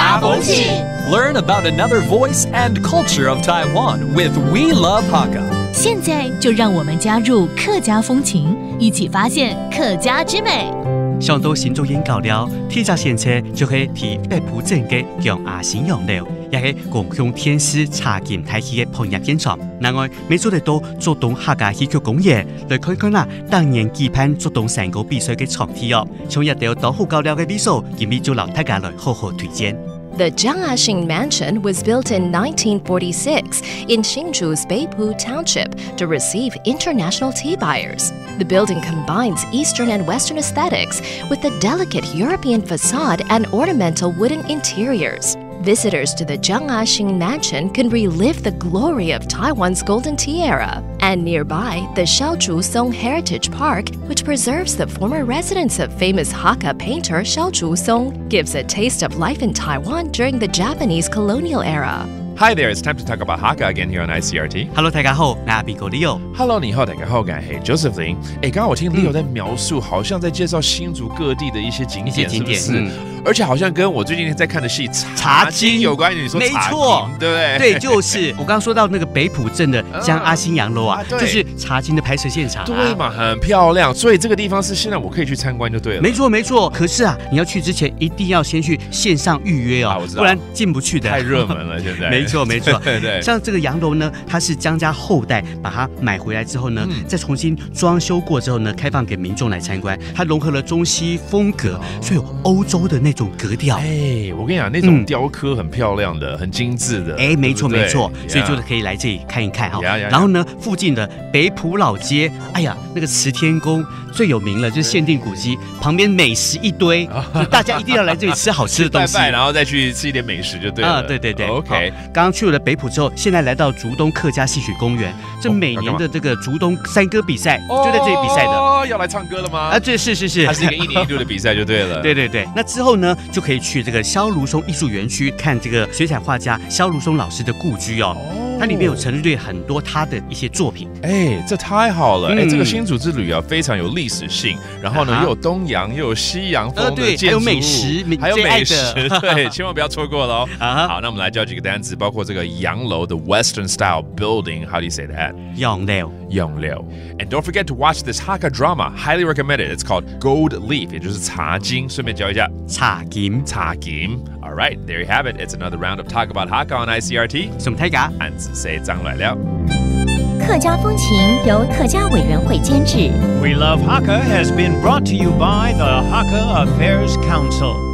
家风情 Learn about another voice and culture of Taiwan with We Love Hakka. 现在就让我们加入客家风情，一起发现客家之美。上到新竹演教了，铁闸线车就可以提北埔镇嘅姜阿新洋料，也是共享天师茶金太起嘅烹饪現場。另外，每做得到竹東客家戲劇公園，來看看啦，當年舉辦竹東成個比賽嘅場地哦。從一條到好教了嘅比賽，今日就留大家來好好推薦。The Jiang'axing Mansion was built in 1946 in Hsinchu's Beipu Township to receive international tea buyers. The building combines Eastern and Western aesthetics with a delicate European facade and ornamental wooden interiors. Visitors to the Jiang'axing Mansion can relive the glory of Taiwan's golden tea era. And nearby, the Xiaochu Song Heritage Park, which preserves the former residence of famous Hakka painter Xiaochu Song, gives a taste of life in Taiwan during the Japanese colonial era. Hi there, it's time to talk about Hakka again here on ICRT. Hello， 大家好，我係邊個 Leo。Hello， 你好，大家好，我係 Josephine。剛剛我聽 Leo 在描述，好像在介紹新竹各地的一些景點，是不是？而且好像跟我最近在看的戲《茶經》有關。你說茶經，對不對？對，就是我剛剛說到那個北埔鎮的江阿新洋樓啊，就是茶經的拍攝現場。對嘛，很漂亮。所以這個地方是現在我可以去參觀就對了。沒錯，沒錯。可是啊，你要去之前一定要先去線上預約哦，不然進不去的。太熱門了，現在。沒錯，對對。像這個洋樓呢，它是江家後代把它買回來之後呢，再重新裝修過之後呢，開放給民眾來參觀。它融合了中西風格，所以有歐洲的那種格調。我跟你講，那種雕刻很漂亮的，很精緻的。沒錯沒錯，所以就可以來這裡看一看哈。然後呢，附近的北埔老街，哎呀，那個慈天宮最有名了，就是限定古蹟，旁邊美食一堆，大家一定要來這裡吃好吃的東西，然後再去吃一點美食就對了。對對對 ，OK。剛剛去了北埔之後，現在來到竹東客家戲曲公園，這每年的這個竹東山歌比賽就在這裡比賽的。哦，要來唱歌了嗎？啊，這是，它是一個一年一度的比賽就對了。對，那之後呢，就可以去這個蕭如松藝術園區看這個水彩畫家蕭如松老師的故居哦。它裡面有陳列很多他的一些作品。這太好了！這個新竹之旅啊，非常有歷史性。然後呢，又有東洋又有西洋風的建築物，還有美食，對，千萬不要錯過了哦。好，那我們來教幾個單詞，包括這個洋樓 the Western style building. How do you say that? 洋樓。And don't forget to watch this Hakka drama. Highly recommend it. It's called Gold Leaf. 也就是茶經。順便教一下茶經。All right, there you have it. It's another round of Talk About Hakka on ICRT. 什麼睇㗎？案子誰張來了？客家風情由客家委員會監製。We Love Hakka has been brought to you by the Hakka Affairs Council.